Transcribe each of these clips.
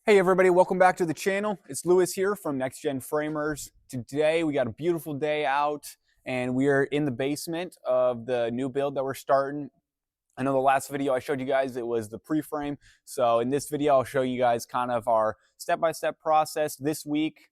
Hey everybody, welcome back to the channel. It's Lewis here from Next Gen Framers. Today we got a beautiful day out and we are in the basement of the new build that we're starting. I know the last video I showed you guys, it was the pre-frame. So in this video, I'll show you guys kind of our step-by-step process this week,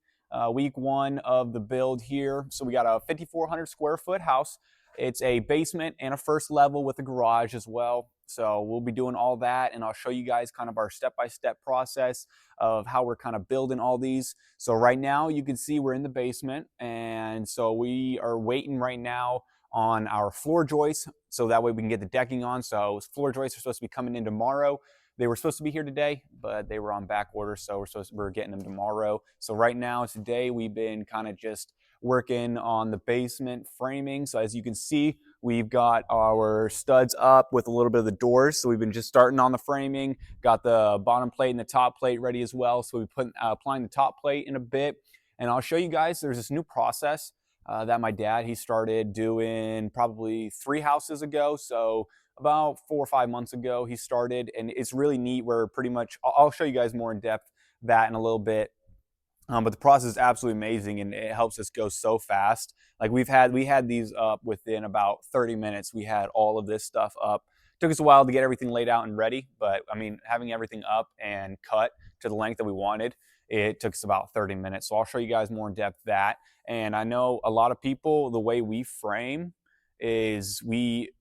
week one of the build here. So we got a 5,400 square foot house. It's a basement and a first level with a garage as well. So we'll be doing all that, and I'll show you guys kind of our step-by-step process of how we're kind of building all these. So right now you can see we're in the basement, and so we are waiting right now on our floor joists, so that way we can get the decking on. So floor joists are supposed to be coming in tomorrow. They were supposed to be here today, but they were on back order, so we're getting them tomorrow. So right now, today, we've been kind of just working on the basement framing. So as you can see, we've got our studs up with a little bit of the doors. So we've been just starting on the framing, got the bottom plate and the top plate ready as well. So we put applying the top plate in a bit, and I'll show you guys, there's this new process that my dad, he started doing probably 3 houses ago. So about 4 or 5 months ago, he started, and it's really neat where pretty much, I'll show you guys more in depth that in a little bit. But the process is absolutely amazing, and it helps us go so fast. Like we had these up within about 30 minutes. We had all of this stuff up. Took us a while to get everything laid out and ready, but I mean, having everything up and cut to the length that we wanted, it took us about 30 minutes. So I'll show you guys more in depth that. And I know a lot of people, the way we frame is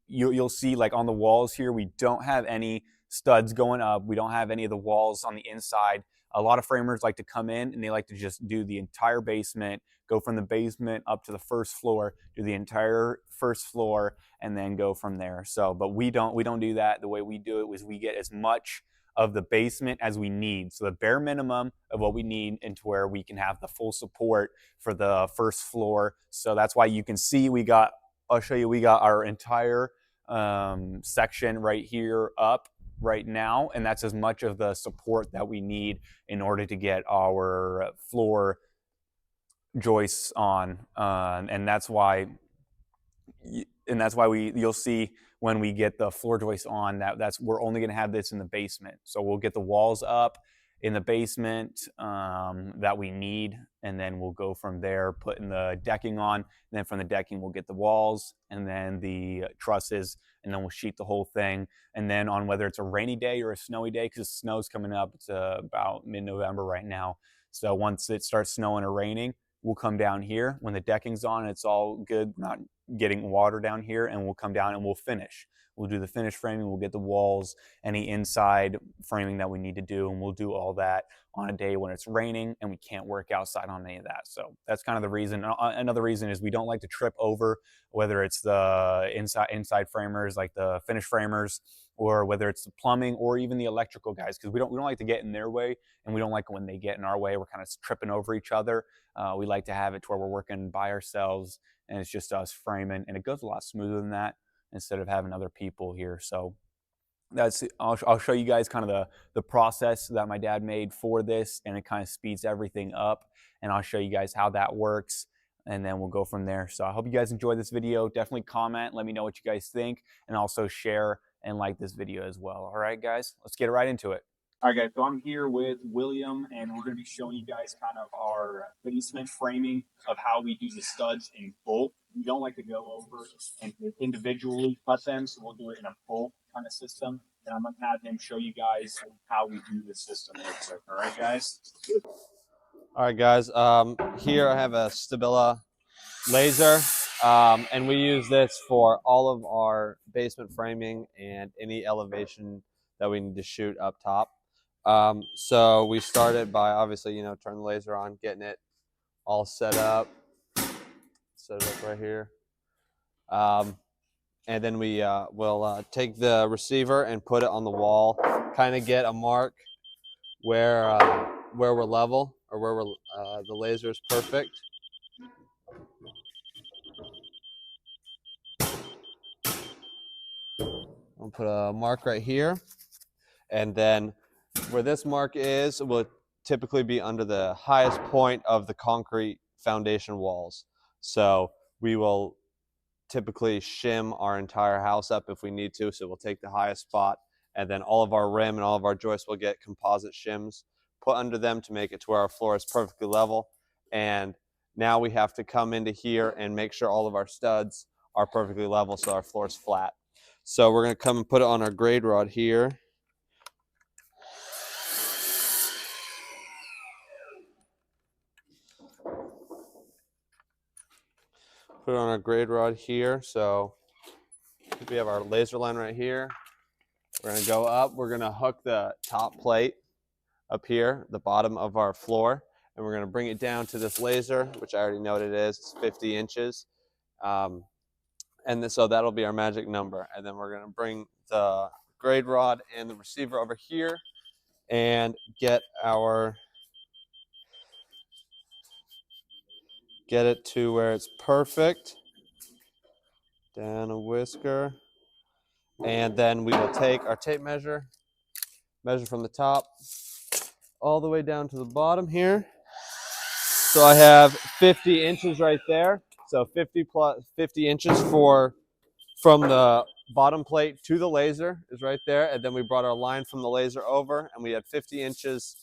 you'll see like on the walls here, we don't have any studs going up. We don't have any of the walls on the inside. A lot of framers like to come in and they like to just do the entire basement, go from the basement up to the first floor, do the entire first floor, and then go from there. So, but we don't do that. The way we do it is we get as much of the basement as we need. So the bare minimum of what we need into where we can have the full support for the first floor. So that's why you can see I'll show you, we got our entire section right here up right now, and that's as much of the support that we need in order to get our floor joists on, and that's why you'll see when we get the floor joists on that's we're only going to have this in the basement. So we'll get the walls up in the basement that we need, and then we'll go from there putting the decking on, and then from the decking we'll get the walls and then the trusses, and then we'll sheet the whole thing. And then on whether it's a rainy day or a snowy day, because snow's coming up, it's about mid-November right now, so once it starts snowing or raining, we'll come down here when the decking's on, it's all good, not getting water down here, and we'll come down and we'll finish. We'll do the finished framing, we'll get the walls, any inside framing that we need to do, and we'll do all that on a day when it's raining and we can't work outside on any of that. So that's kind of the reason. Another reason is we don't like to trip over, whether it's the inside framers like the finished framers, or whether it's the plumbing or even the electrical guys, because we don't like to get in their way, and we don't like when they get in our way. We're kind of tripping over each other. We like to have it to where we're working by ourselves and it's just us framing, and it goes a lot smoother than that instead of having other people here. So I'll show you guys kind of the process that my dad made for this, and it kind of speeds everything up, and I'll show you guys how that works, and then we'll go from there. So I hope you guys enjoyed this video. Definitely comment, let me know what you guys think, and also share and like this video as well. All right, guys, let's get right into it. All right, guys, so I'm here with William, and we're going to be showing you guys kind of our basement framing of how we do the studs in bulk. We don't like to go over and individually cut them, so we'll do it in a bulk kind of system. And I'm going to have him show you guys how we do this system. All right, guys? All right, guys. Here I have a Stabila laser, and we use this for all of our basement framing and any elevation that we need to shoot up top. So we started by obviously, turn the laser on, getting it all set up. Set it up right here. And then we will take the receiver and put it on the wall, kind of get a mark where we're level, or where the laser is perfect. I'll put a mark right here, and then where this mark is will typically be under the highest point of the concrete foundation walls. So we will typically shim our entire house up if we need to. So we'll take the highest spot, and then all of our rim and all of our joists will get composite shims put under them to make it to where our floor is perfectly level. And now we have to come into here and make sure all of our studs are perfectly level so our floor is flat. So we're going to come and put it on our grade rod here. Put it on our grade rod here. So we have our laser line right here. We're going to go up. We're going to hook the top plate up here, the bottom of our floor, and we're going to bring it down to this laser, which I already know what it is. It's 50 inches. So that'll be our magic number. And then we're going to bring the grade rod and the receiver over here and get it to where it's perfect. Down a whisker. And then we will take our tape measure from the top all the way down to the bottom here. So I have 50 inches right there. So 50 inches from the bottom plate to the laser is right there. And then we brought our line from the laser over, and we had 50 inches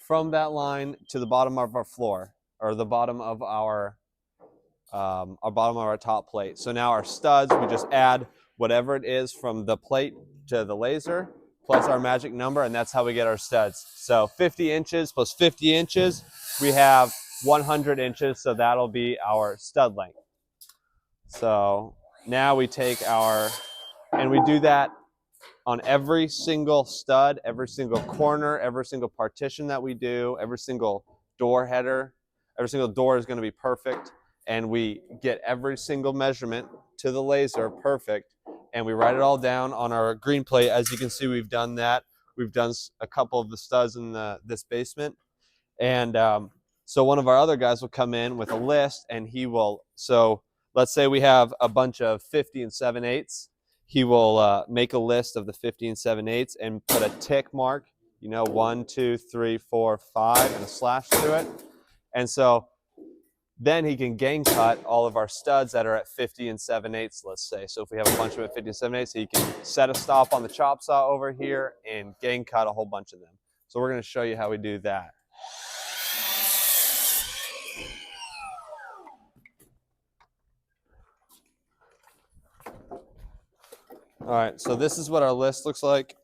from that line to the bottom of our floor, or the bottom of our top plate. So now our studs, we just add whatever it is from the plate to the laser plus our magic number, and that's how we get our studs. So 50 inches plus 50 inches, we have 100 inches, so that'll be our stud length. So now we take and we do that on every single stud, every single corner, every single partition that we do, every single door header. Every single door is going to be perfect, and we get every single measurement to the laser perfect, and we write it all down on our green plate. As you can see, we've done that. We've done a couple of the studs in this basement, and so one of our other guys will come in with a list, and so let's say we have a bunch of 50 and 7/8. He will make a list of the 50 and 7/8 and put a tick mark, 1, 2, 3, 4, 5, and a slash through it. And so then he can gang cut all of our studs that are at 50 and 7/8, let's say. So if we have a bunch of 50 and 7/8, he can set a stop on the chop saw over here and gang cut a whole bunch of them. So we're going to show you how we do that. All right, so this is what our list looks like.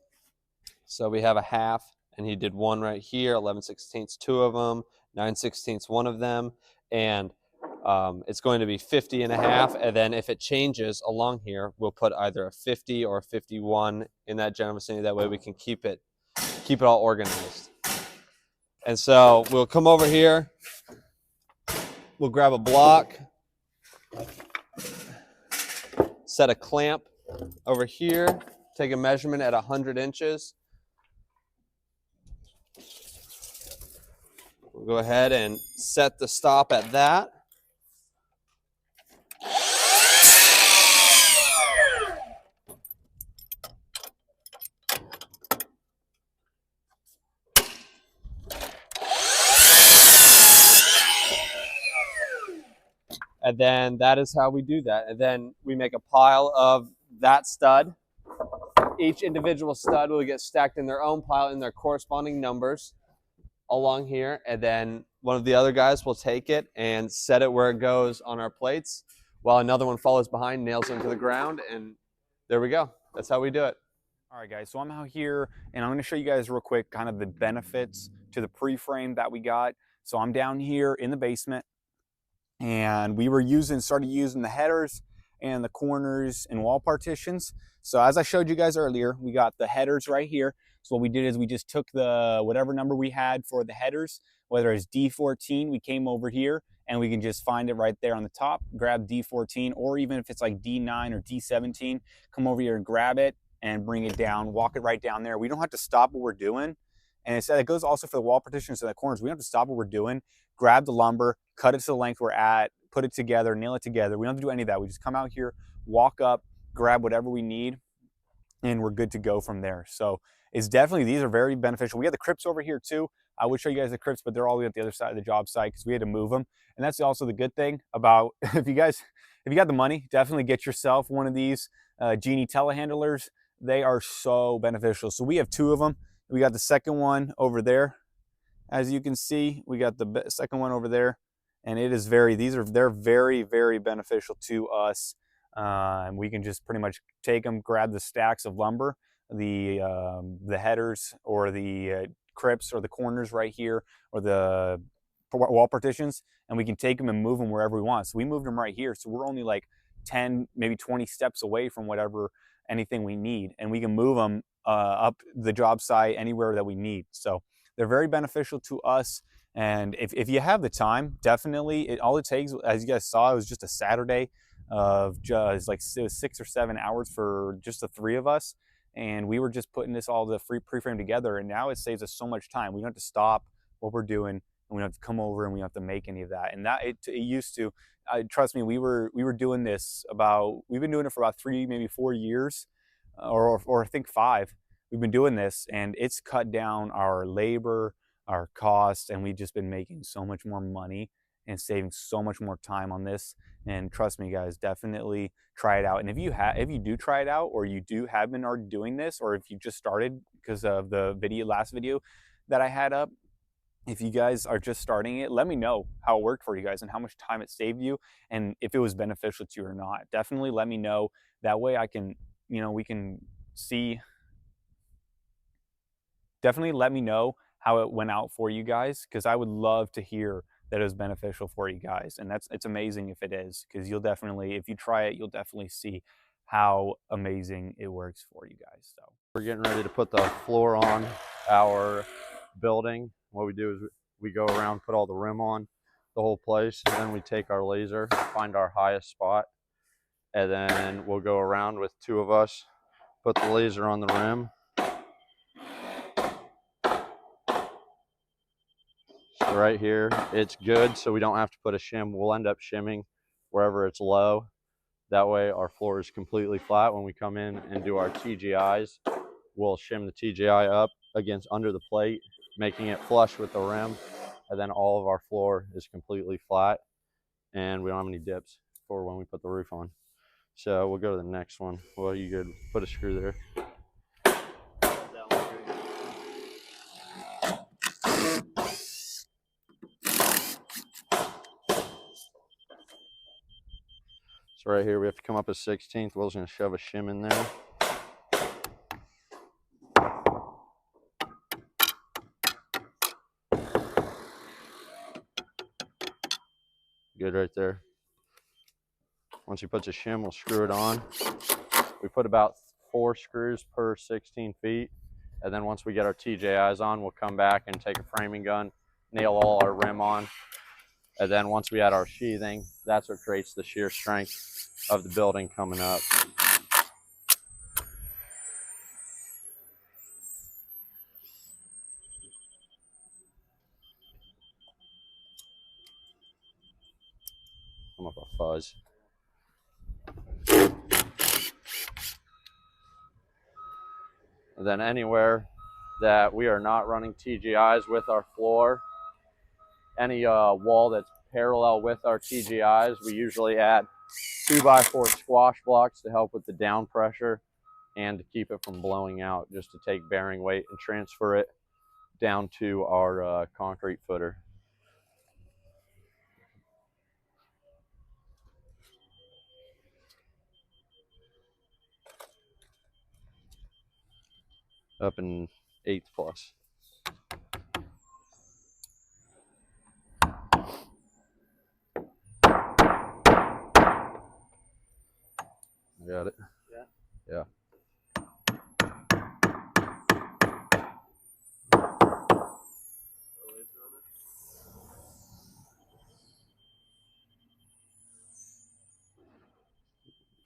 So we have a half, and he did one right here, 11/16, two of them, 9/16, one of them, and it's going to be 50 and a half, and then if it changes along here, we'll put either a 50 or a 51 in that general vicinity. That way we can keep it all organized. And so we'll come over here, we'll grab a block, set a clamp over here, take a measurement at 100 inches. We'll go ahead and set the stop at that. And then that is how we do that. And then we make a pile of that stud. Each individual stud will get stacked in their own pile in their corresponding numbers along here. And then one of the other guys will take it and set it where it goes on our plates, while another one follows behind, nails it into the ground, and there we go. That's how we do it. All right, guys, so I'm out here, and I'm going to show you guys real quick kind of the benefits to the pre-frame that we got. So I'm down here in the basement, and we started using the headers and the corners and wall partitions. So as I showed you guys earlier, we got the headers right here. So what we did is we just took the whatever number we had for the headers, whether it's D14, we came over here and we can just find it right there on the top, grab D14, or even if it's like D9 or D17, come over here and grab it and bring it down, walk it right down there. We don't have to stop what we're doing. And it goes also for the wall partitions and the corners. We don't have to stop what we're doing, grab the lumber, cut it to the length we're at, put it together, nail it together. We don't have to do any of that. We just come out here, walk up, grab whatever we need, and we're good to go from there. So these are very beneficial. We have the crypts over here too. I would show you guys the crypts, but they're all at the other side of the job site because we had to move them. And that's also the good thing about, if you got the money, definitely get yourself one of these Genie telehandlers. They are so beneficial. So we have two of them. We got the second one over there, As you can see, we got the second one over there, and it is they're very, very beneficial to us. And we can just pretty much take them, grab the stacks of lumber, the headers or the crypts or the corners right here, or the wall partitions, and we can take them and move them wherever we want. So we moved them right here, so we're only like 10, maybe 20 steps away from whatever anything we need, and we can move them up the job site anywhere that we need. So they're very beneficial to us. And if you have the time, definitely, all it takes, as you guys saw, it was just a Saturday of just like it was 6 or 7 hours for just the three of us. And we were just putting this all the pre-frame together. And now it saves us so much time. We don't have to stop what we're doing, and we don't have to come over, and we don't have to make any of that. And that it used to, trust me, we were doing this we've been doing it for about 3, maybe 4 years, or I think 5. We've been doing this, and it's cut down our labor, our costs, and we've just been making so much more money and saving so much more time on this. And trust me, guys, definitely try it out. And if you do try it out, or you have been already doing this, or if you just started because of the last video that I had up, if you guys are just starting it, let me know how it worked for you guys and how much time it saved you, and if it was beneficial to you or not. Definitely let me know. That way I can, we can see. Definitely let me know how it went out for you guys, because I would love to hear that it was beneficial for you guys. And it's amazing if it is, because you'll definitely, if you try it, you'll definitely see how amazing it works for you guys. So we're getting ready to put the floor on our building. What we do is we go around, put all the rim on the whole place, and then we take our laser, find our highest spot, and then we'll go around with 2 of us, put the laser on the rim. So right here, it's good, so we don't have to put a shim. We'll end up shimming wherever it's low. That way our floor is completely flat. When we come in and do our TGIs, we'll shim the TGI up under the plate, making it flush with the rim, and then all of our floor is completely flat, and we don't have any dips for when we put the roof on. So we'll go to the next one. Well, you could put a screw there. So right here we have to come up a 16th. Will's going to shove a shim in there. Good right there. Once he puts a shim, we'll screw it on. We put about 4 screws per 16 feet. And then once we get our TJIs on, we'll come back and take a framing gun, nail all our rim on. And then once we add our sheathing, that's what creates the shear strength of the building coming up. Come up a fuzz. And then anywhere that we are not running TGIs with our floor, any wall that's parallel with our TGIs, we usually add 2x4 squash blocks to help with the down pressure and to keep it from blowing out, just to take bearing weight and transfer it down to our concrete footer. Up in 8th plus. Got it? Yeah. Yeah.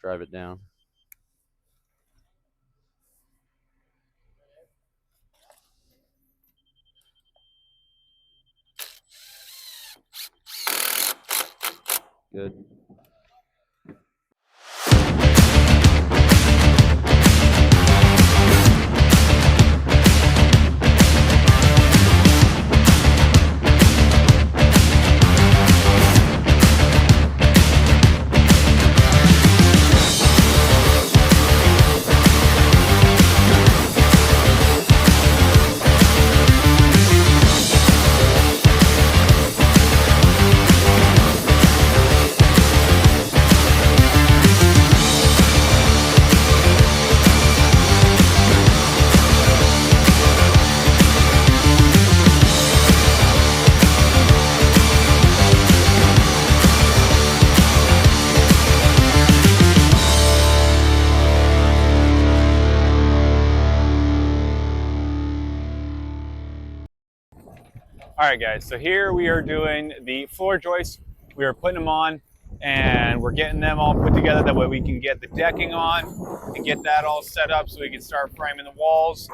Drive it down. Good. All right, guys, so here we are doing the floor joists. We are putting them on and we're getting them all put together. That way we can get the decking on and get that all set up so we can start framing the walls.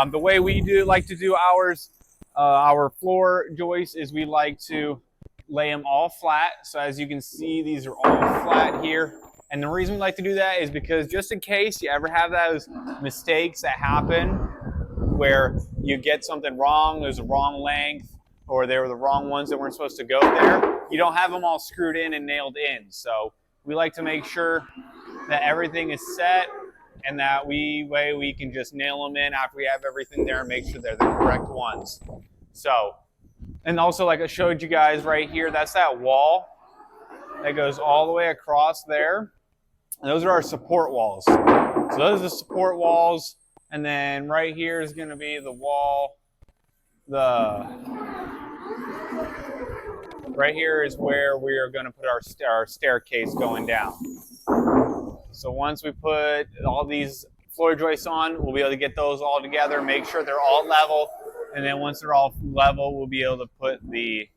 The way we like to do our floor joists is we like to lay them all flat. So as you can see, these are all flat here. And the reason we like to do that is because just in case you ever have those mistakes that happen where you get something wrong, there's a wrong length, or they were the wrong ones that weren't supposed to go there, you don't have them all screwed in and nailed in. So we like to make sure that everything is set and that way we can just nail them in after we have everything there and make sure they're the correct ones. So, and also like I showed you guys right here, that's that wall that goes all the way across there. And those are our support walls. So those are the support walls. And then right here is going to be the wall. Right here is where we are going to put our staircase going down. So once we put all these floor joists on, we'll be able to get those all together, make sure they're all level, and then once they're all level, we'll be able to put the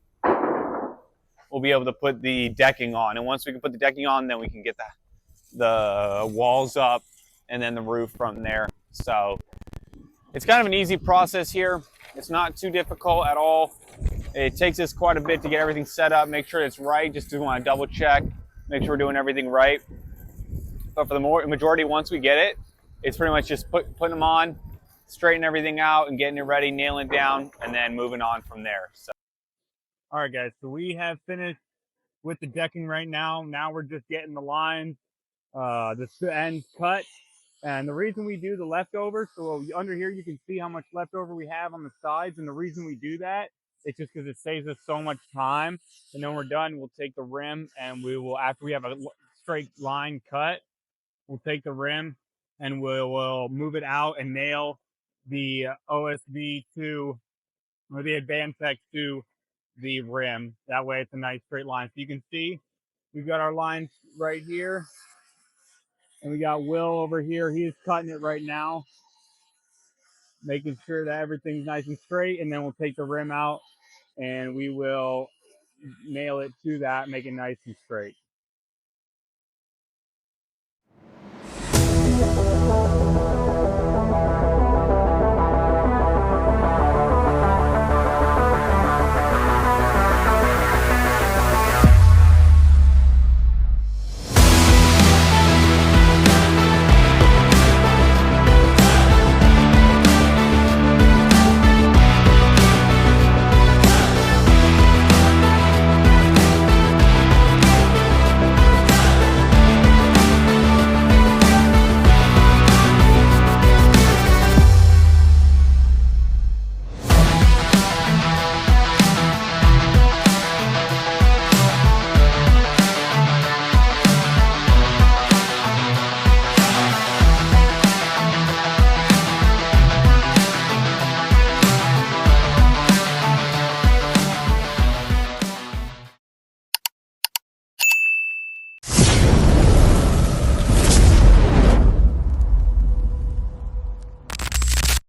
decking on. And once we can put the decking on, then we can get the walls up and then the roof from there. So it's kind of an easy process here. It's not too difficult at all. It takes us quite a bit to get everything set up, make sure it's right, just to want to double check, make sure we're doing everything right. But for the majority, once we get it, it's pretty much just putting them on, straightening everything out and getting it ready, nailing it down, and then moving on from there. So. All right, guys, so we have finished with the decking right now. Now we're just getting the lines, the ends cut. And the reason we do the leftovers, so under here you can see how much leftover we have on the sides. And the reason we do that, it's just because it saves us so much time. And then when we're done, we'll take the rim and we will, after we have a straight line cut, we'll take the rim and we'll move it out and nail the OSB to, or the Advanced X to the rim. That way it's a nice straight line. So you can see we've got our lines right here. And we got Will over here. He's cutting it right now, making sure that everything's nice and straight. And then we'll take the rim out and we will nail it to that, make it nice and straight.